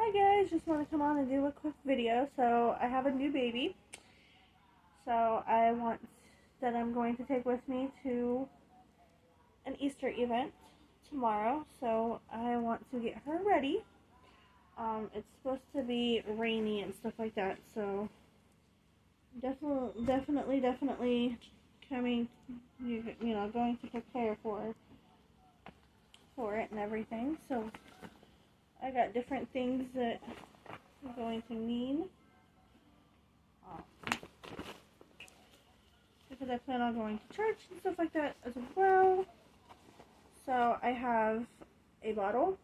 Hi guys, just want to come on and do a quick video. So I have a new baby. So I'm going to take with me to an Easter event tomorrow. So I want to get her ready. It's supposed to be rainy and stuff like that. So definitely coming, going to prepare for it and everything. So I got different things that I'm going to need. Because I plan on going to church and stuff like that as well. So I have a bottle.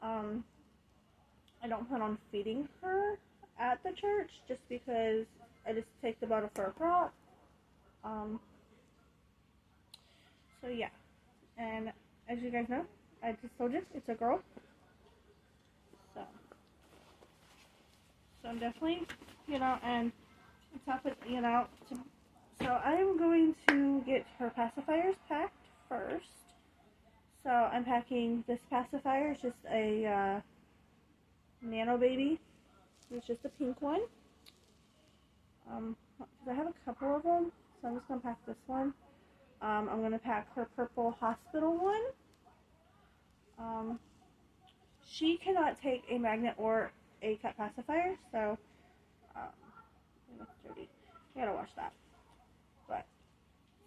I don't plan on feeding her at the church just because I just take the bottle for a prop. So yeah, and as you guys know, I just told you it's a girl. So I'm definitely, and on top of, so I am going to get her pacifiers packed first. So I'm packing this pacifier. It's just a nano baby. It's just a pink one. I have a couple of them, so I'm just going to pack this one. I'm going to pack her purple hospital one. She cannot take a magnet or a cut pacifier, so that's dirty. I gotta wash that.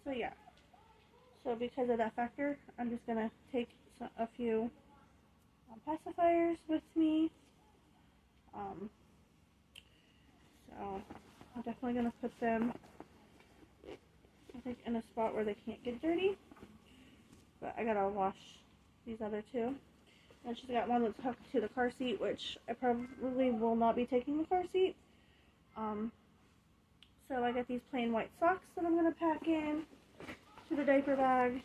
So yeah. So because of that factor, I'm just gonna take a few pacifiers with me. So I'm definitely gonna put them, I think, in a spot where they can't get dirty. But I gotta wash these other two. And she's got one that's hooked to the car seat, which I probably will not be taking the car seat. So I got these plain white socks that I'm going to pack in to the diaper bag.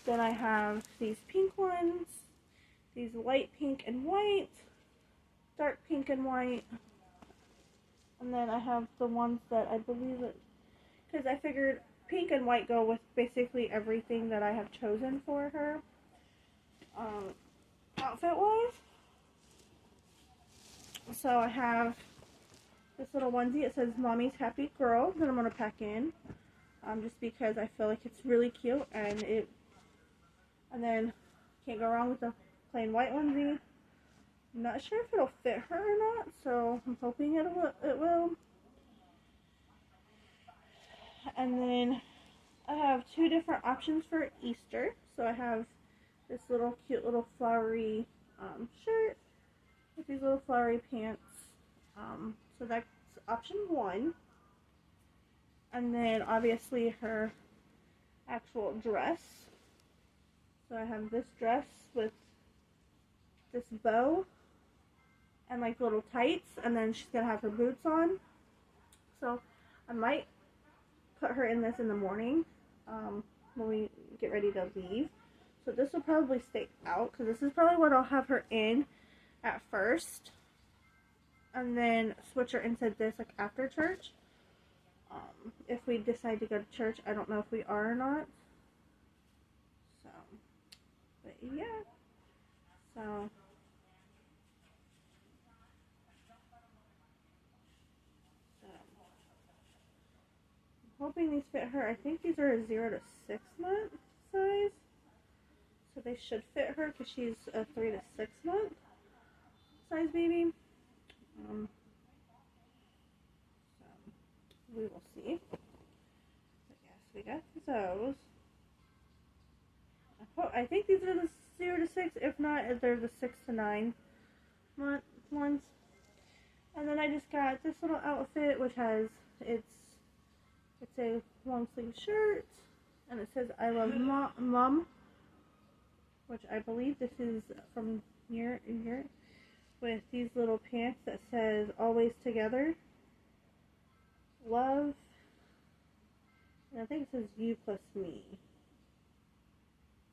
Then I have these pink ones, these light pink and white, dark pink and white. And then I have the ones that I believe it, because I figured pink and white go with basically everything that I have chosen for her, outfit-wise. So I have this little onesie. It says Mommy's Happy Girl that I'm going to pack in. Just because I feel like it's really cute, and then can't go wrong with the plain white onesie. I'm not sure if it'll fit her or not, so I'm hoping it will. And then I have two different options for Easter. So I have this little cute little flowery shirt with these little flowery pants. So that's option one. And then obviously her actual dress. So I have this dress with this bow and like little tights, and then she's gonna have her boots on. So I might put her in this in the morning when we get ready to leave. So this will probably stay out because this is probably what I'll have her in at first, and then switch her into this like after church. If we decide to go to church, I don't know if we are or not. So, but yeah. So, I'm hoping these fit her. I think these are a 0 to 6 month size. So they should fit her because she's a 3 to 6 month size baby. So we will see. But yes, we got those. I think these are the 0 to 6. If not, they're the 6 to 9 month ones. And then I just got this little outfit, which has it's a long sleeve shirt, and it says "I love Mom," which I believe this is from here, with these little pants that says "Always Together." Love. And I think it says "You plus me."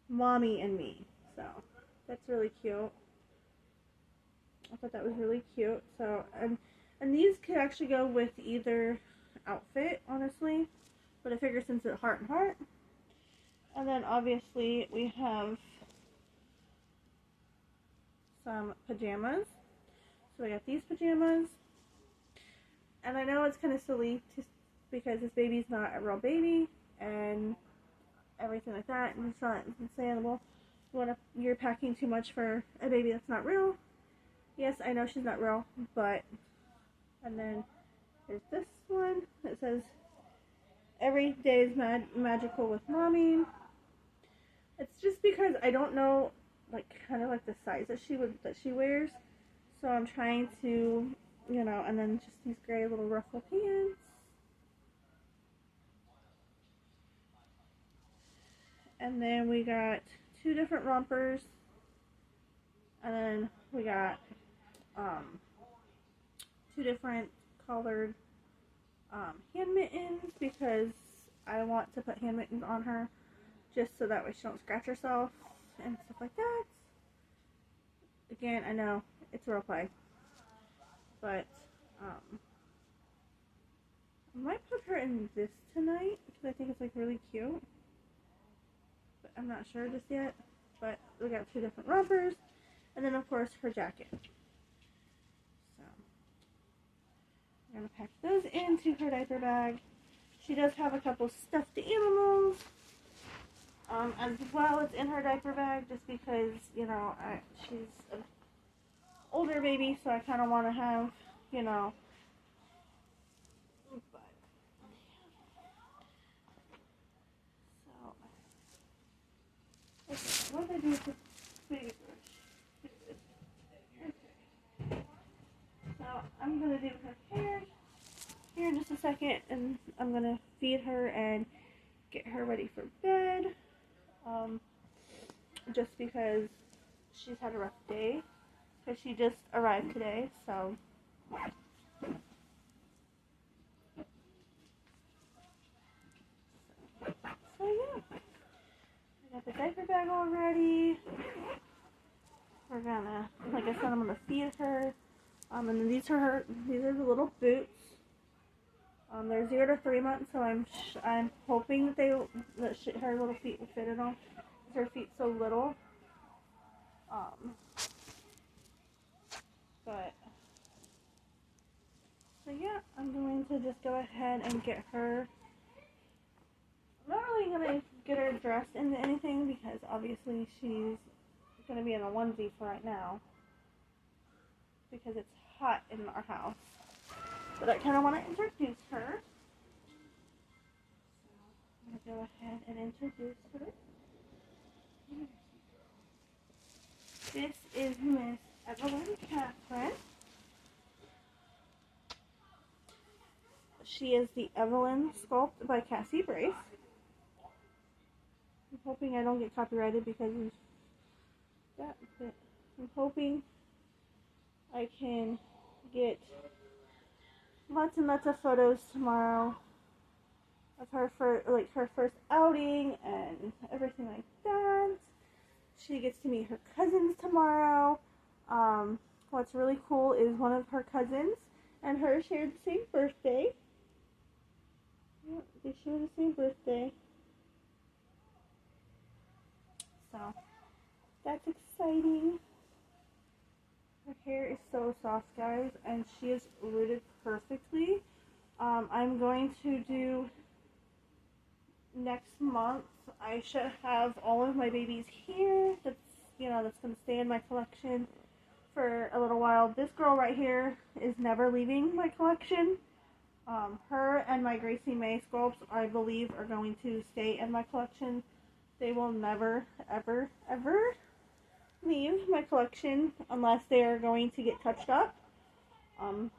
Mommy and me. So that's really cute. I thought that was really cute. So and these could actually go with either outfit, honestly. But I figure since it's heart and heart. And then obviously we have some pajamas. So I got these pajamas. And I know it's kind of silly because this baby's not a real baby and everything like that, and it's not understandable. You're packing too much for a baby that's not real. Yes, I know she's not real, but... And then there's this one that says, "Every day is magical with mommy." It's just because I don't know, like, kind of like the size that she wears. So I'm trying to, you know, and then just these gray little ruffle pants. And then we got 2 different rompers. And then we got 2 different colored hand mittens, because I want to put hand mittens on her just so that way she don't scratch herself and stuff like that. Again, I know it's role play, but I might put her in this tonight because I think it's like really cute, but I'm not sure just yet. But we got 2 different rompers, and then of course her jacket. So I'm gonna pack those into her diaper bag. She does have a couple stuffed animals as well as in her diaper bag, just because, you know, she's an older baby, so I kind of want to have, you know, but, so, okay, what did I do with this baby brush? Okay. So I'm going to do her hair here in just a second, and I'm going to feed her and get her ready for bed, just because she's had a rough day, because she just arrived today, so yeah, I got the diaper bag all ready. We're gonna, like I said, I'm gonna feed her, and then these are the little boots. They're 0 to 3 months, so I'm hoping that her little feet will fit in them. Her feet so little. But so yeah, I'm going to just go ahead and get her. I'm not really gonna get her dressed into anything because obviously she's gonna be in a onesie for right now because it's hot in our house. But I kind of want to introduce her. So I'm gonna go ahead and introduce her. This is Miss Evelyn Catherine. She is the Evelyn sculpt by Cassie Brace. I'm hoping I don't get copyrighted because of that, but I'm hoping I can get lots and lots of photos tomorrow of her her first outing and everything like that. She gets to meet her cousins tomorrow. What's really cool is one of her cousins and her shared the same birthday. Yeah, they share the same birthday. So that's exciting. Her hair is so soft, guys, and she is rooted perfectly. I'm going to do next month. I should have all of my babies here. That's going to stay in my collection for a little while. This girl right here is never leaving my collection. Her and my Gracie May sculpts, I believe, are going to stay in my collection. They will never, ever, ever leave my collection unless they are going to get touched up. So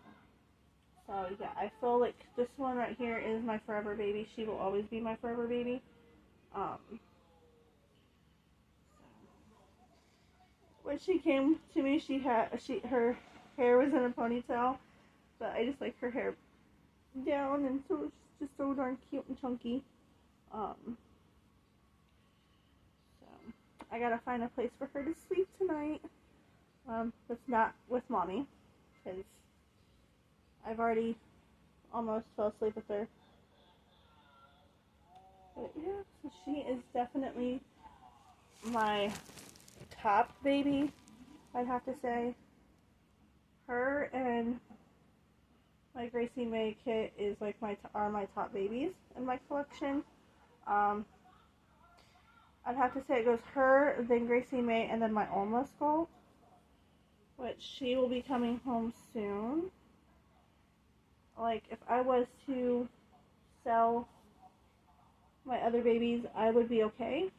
yeah, I feel like this one right here is my forever baby. She will always be my forever baby. When she came to me, her hair was in a ponytail, but I just like her hair down, and so it's just so darn cute and chunky. So I gotta find a place for her to sleep tonight. That's not with mommy, because I've already almost fell asleep with her. But yeah, so she is definitely my top baby, I'd have to say. Her and my Gracie May kit is like are my top babies in my collection. I'd have to say it goes her, then Gracie May, and then my Alma skull, which she will be coming home soon. Like, if I was to sell my other babies, I would be okay.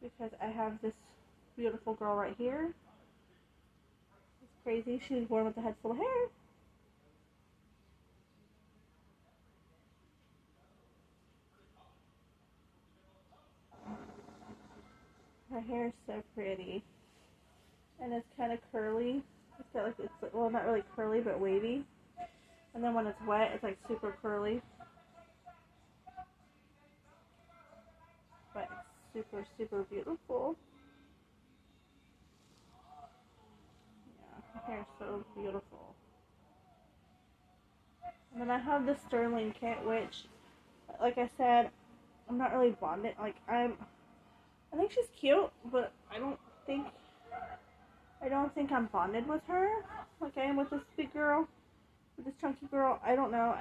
Because I have this beautiful girl right here. It's crazy. She was born with a head full of hair. Her hair is so pretty. And it's kind of curly. It's got like, well, not really curly, but wavy. And then when it's wet, it's like super curly. But it's super, super beautiful. Yeah, her hair is so beautiful. And then I have the Sterling kit, which, like I said, I'm not really bonded. Like, I think she's cute, but I don't think I'm bonded with her like I am with this big girl, with this chunky girl. I don't know.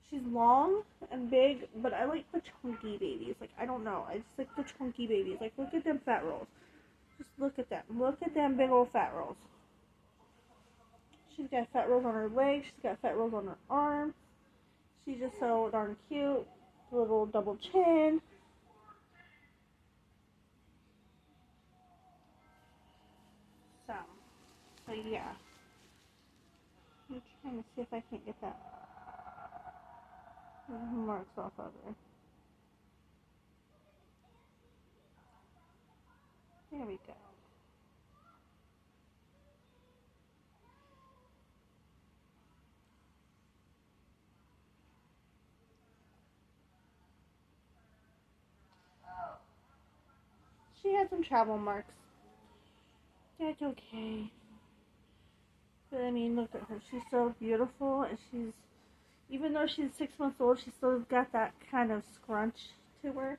She's long and big, but I like the chunky babies. Like, I don't know. I just like the chunky babies. Like, look at them fat rolls. Just look at them. Look at them big old fat rolls. She's got fat rolls on her legs. She's got fat rolls on her arms. She's just so darn cute. Little double chin. So yeah. I'm trying to see if I can't get that marks off of her. There we go. She had some travel marks. That's okay. But I mean, look at her. She's so beautiful, and even though she's 6 months old, she's still got that kind of scrunch to her.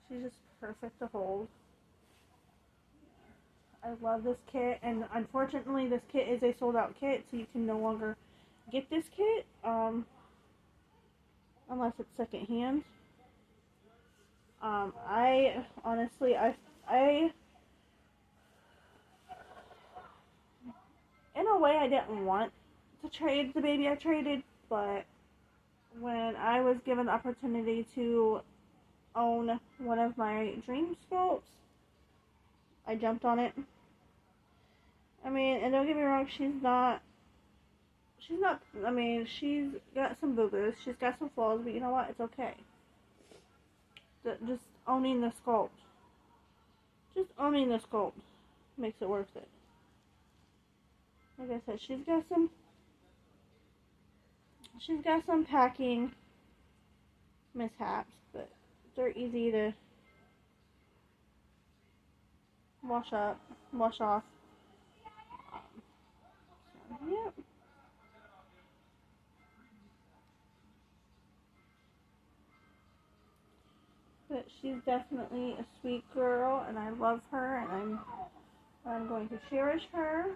She's just perfect to hold. I love this kit, and unfortunately, this kit is a sold-out kit, so you can no longer get this kit, unless it's secondhand. I honestly, in a way, I didn't want to trade the baby I traded, but when I was given the opportunity to own one of my dream sculpts, I jumped on it. I mean, and don't get me wrong, she's I mean, she's got some boo-boos, she's got some flaws, but you know what, it's okay. Just owning the sculpt. Just owning the sculpt makes it worth it. Like I said, she's got some packing mishaps, but they're easy to wash off. Yep. But she's definitely a sweet girl, and I love her, and I'm going to cherish her.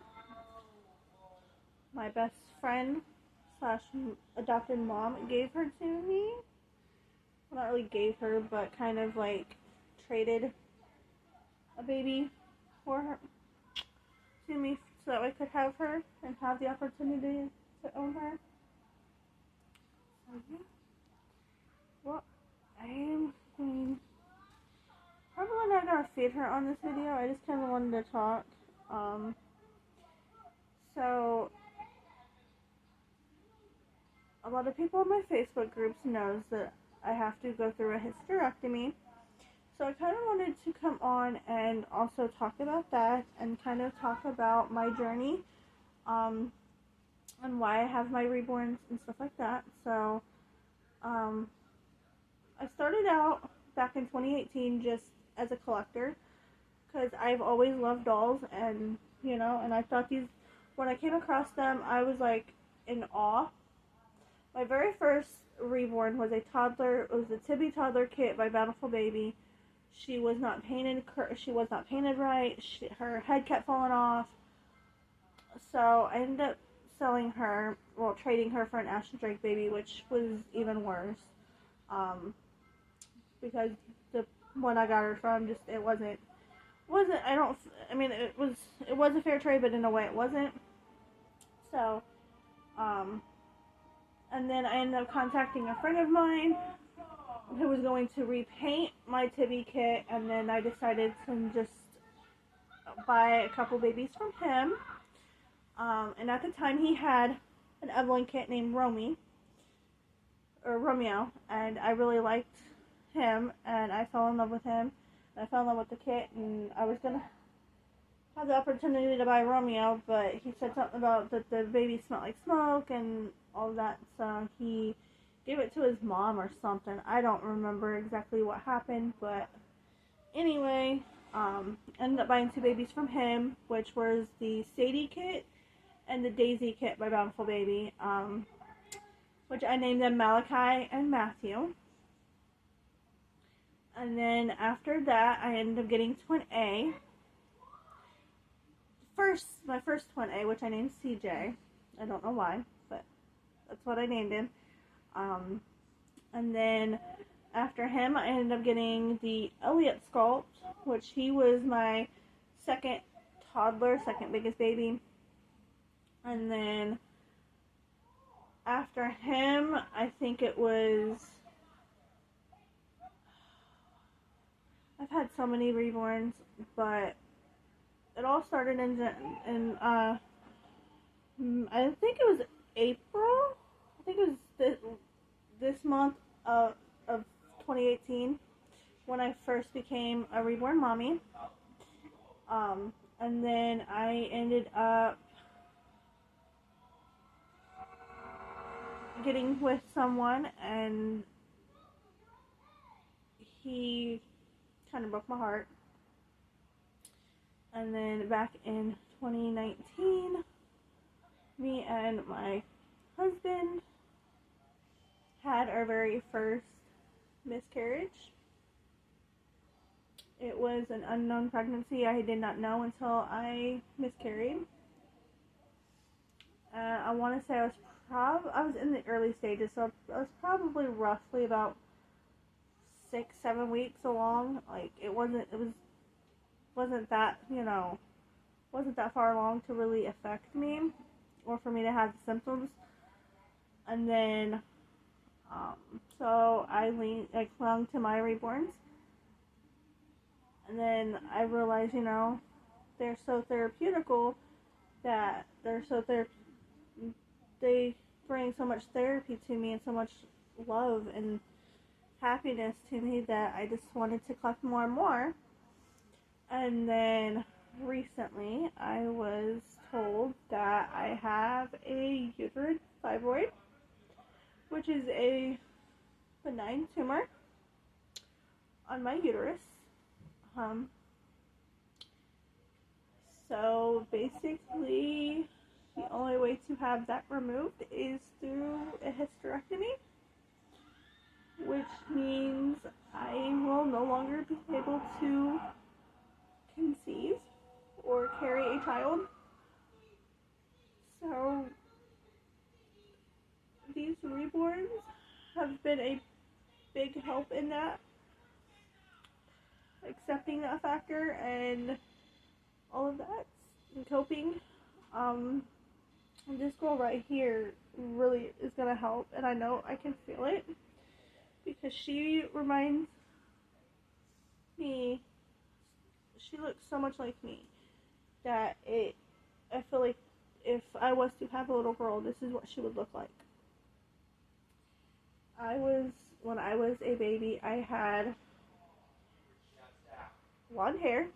My best friend / adopted mom gave her to me. Well, not really gave her, but kind of like traded a baby for her to me so that I could have her and have the opportunity to own her. So yeah. Well, I'm probably not gonna feed her on this video. I just kind of wanted to talk. So a lot of people in my Facebook groups knows that I have to go through a hysterectomy. So I kind of wanted to come on and also talk about that and kind of talk about my journey, and why I have my reborns and stuff like that. So, I started out back in 2018 just as a collector, because I've always loved dolls, and, you know, and I thought when I came across them, I was like in awe. My very first reborn was a toddler. It was a Tibby toddler kit by Bountiful Baby. She was not painted. She was not painted right. Her head kept falling off. So I ended up selling her, well, trading her for an Ashton Drake baby, which was even worse. Because the one I got her from, just it wasn't. I mean, it was a fair trade, but in a way it wasn't. So, and then I ended up contacting a friend of mine who was going to repaint my Tibby kit, and then I decided to just buy a couple babies from him. And at the time he had an Evelyn kit named Romeo, and I really liked him, and I fell in love with him. I fell in love with the kit, and I was gonna have the opportunity to buy Romeo, but he said something about that the baby smelled like smoke and all of that, so he gave it to his mom or something. I don't remember exactly what happened, but anyway, ended up buying 2 babies from him, which was the Sadie kit and the Daisy kit by Bountiful Baby, which I named them Malachi and Matthew. And then after that, I ended up getting Twin A. My first Twin A, which I named CJ. I don't know why, but that's what I named him. And then after him, I ended up getting the Elliot Sculpt, which he was my second toddler, second biggest baby. And then after him, I think it was... I've had so many reborns, but it all started in I think it was April. I think it was this month of 2018 when I first became a reborn mommy. And then I ended up getting with someone, and he kind of broke my heart. And then back in 2019, me and my husband had our very first miscarriage. It was an unknown pregnancy. I did not know until I miscarried. I want to say I was in the early stages, so I was probably roughly about 6-7 weeks along. Like it wasn't that, wasn't that far along to really affect me or for me to have the symptoms. And then so I clung to my reborns, and then I realized, they're so therapeutical that they bring so much therapy to me and so much love and happiness to me that I just wanted to collect more and more. And then recently I was told that I have a uterine fibroid, which is a benign tumor on my uterus. So basically the only way to have that removed is through a hysterectomy, which means I will no longer be able to conceive or carry a child. So these reborns have been a big help in that, accepting that factor and all of that and coping. This girl right here really is gonna help, and I know I can feel it because she reminds me, she looks so much like me that I feel like if I was to have a little girl, this is what she would look like. When I was a baby, I had blonde hair,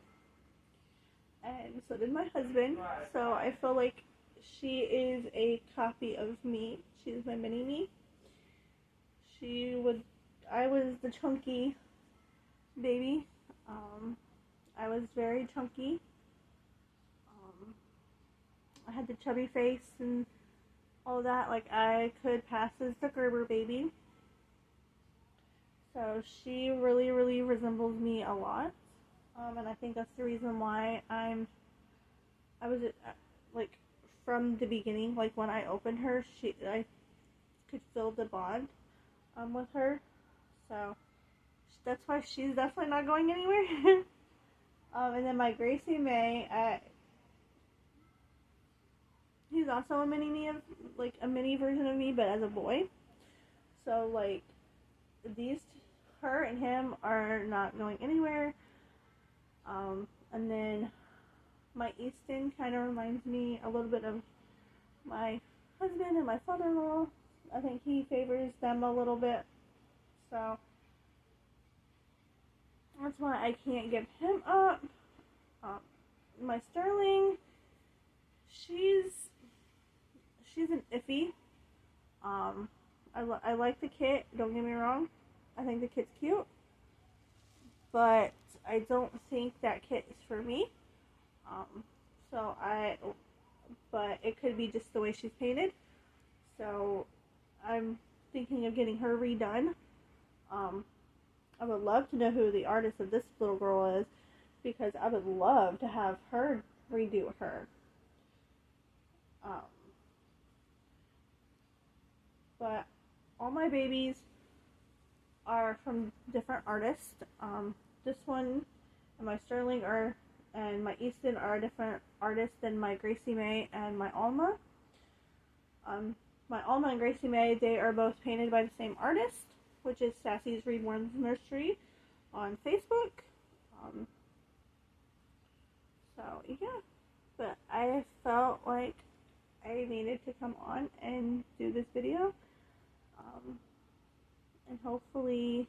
and so did my husband, so I feel like she is a copy of me. She is my mini me. I was the chunky baby. I was very chunky. I had the chubby face and all that. Like, I could pass as the Gerber baby. So she really, really resembles me a lot. And I think that's the reason why I was like from the beginning, like when I opened her, I could feel the bond with her. So that's why she's definitely not going anywhere. And then my Gracie May, he's also a mini me, like a mini version of me, but as a boy. So like her and him are not going anywhere. And then my Easton kind of reminds me a little bit of my husband and my father-in-law. I think he favors them a little bit. So that's why I can't give him up. My Sterling, she's an iffy. I like the kit, don't get me wrong. I think the kit's cute. But I don't think that kit is for me. But it could be just the way she's painted. So I'm thinking of getting her redone. I would love to know who the artist of this little girl is, because I would love to have her redo her. But all my babies are from different artists. This one and my Sterling and my Easton are a different artist than my Gracie May and my Alma. My Alma and Gracie May, they are both painted by the same artist, which is Sassy's Reborns Nursery on Facebook. So yeah, but I felt like I needed to come on and do this video. And hopefully,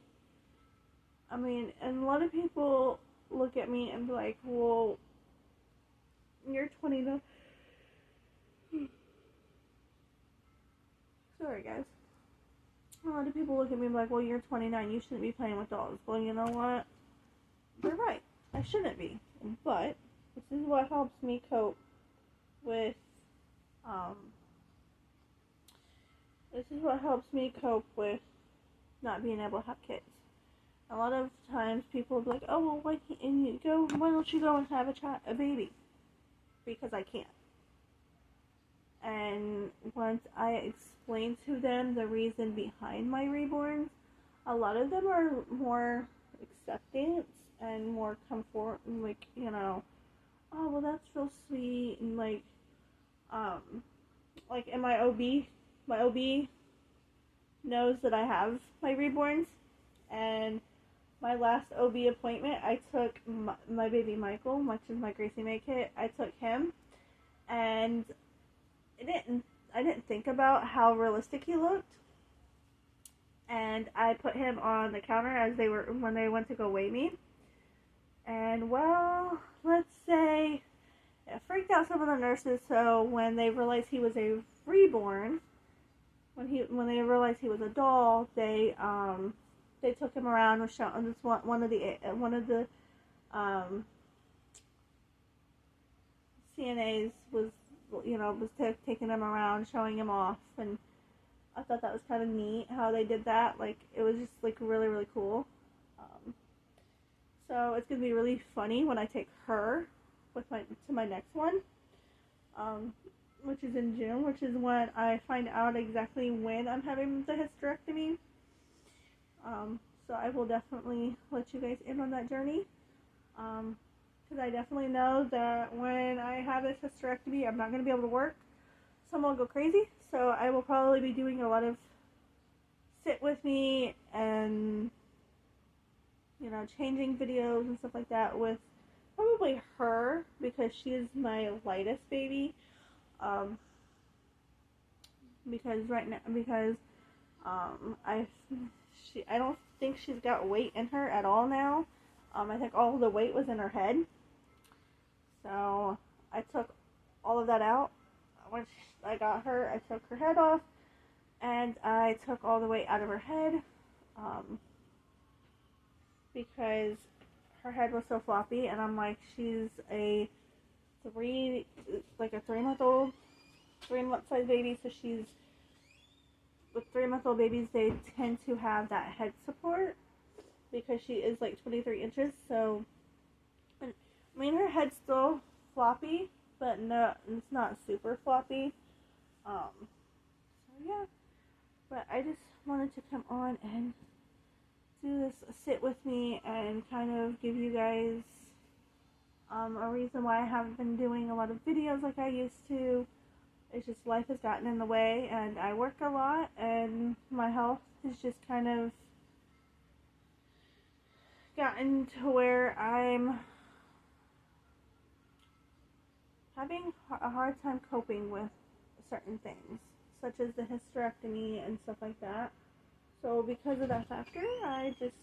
and a lot of people look at me and be like, well, you're 29. Sorry, guys. A lot of people look at me and be like, well, you're 29, you shouldn't be playing with dolls. Well, you know what? They're right. I shouldn't be. But this is what helps me cope with, not being able to have kids. A lot of times people will be like, oh, well, why don't you go and have a baby? Because I can't. And once I explain to them the reason behind my reborns, a lot of them are more acceptance and more comfort, and like, oh, well, that's real sweet, and like in my OB knows that I have my reborns, and my last OB appointment, I took my baby Michael, which is my Gracie May kit. I took him, and I didn't think about how realistic he looked, and I put him on the counter when they went to go weigh me, and well, let's say it freaked out some of the nurses. So when they realized he was a reborn, when they realized he was a doll, they took him around and showed this one of the CNAs was taking him around, showing him off, and I thought that was kind of neat how they did that. Like, it was just like really, really cool. So it's gonna be really funny when I take her to my next one, which is in June, which is when I find out exactly when I'm having the hysterectomy. So I will definitely let you guys in on that journey. Because I definitely know that when I have this hysterectomy, I'm not going to be able to work. Someone will go crazy. So I will probably be doing a lot of sit with me and, changing videos and stuff like that with probably her, because she is my lightest baby. I don't think she's got weight in her at all now. I think all the weight was in her head. So I took all of that out. Once I got her, I took her head off, and I took all the weight out of her head, because her head was so floppy, and I'm like, she's a 3-month-old, 3-month size baby, so with 3-month-old babies, they tend to have that head support, because she is like 23 inches. So, I mean, her head's still floppy, but no, it's not super floppy. So yeah, but I just wanted to come on and do this, sit with me, and kind of give you guys a reason why I haven't been doing a lot of videos like I used to. It's just life has gotten in the way, and I work a lot, and my health has just kind of gotten to where I'm having a hard time coping with certain things, such as the hysterectomy and stuff like that. So because of that factor, I just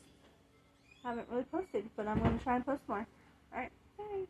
haven't really posted, but I'm going to try and post more. Alright, bye.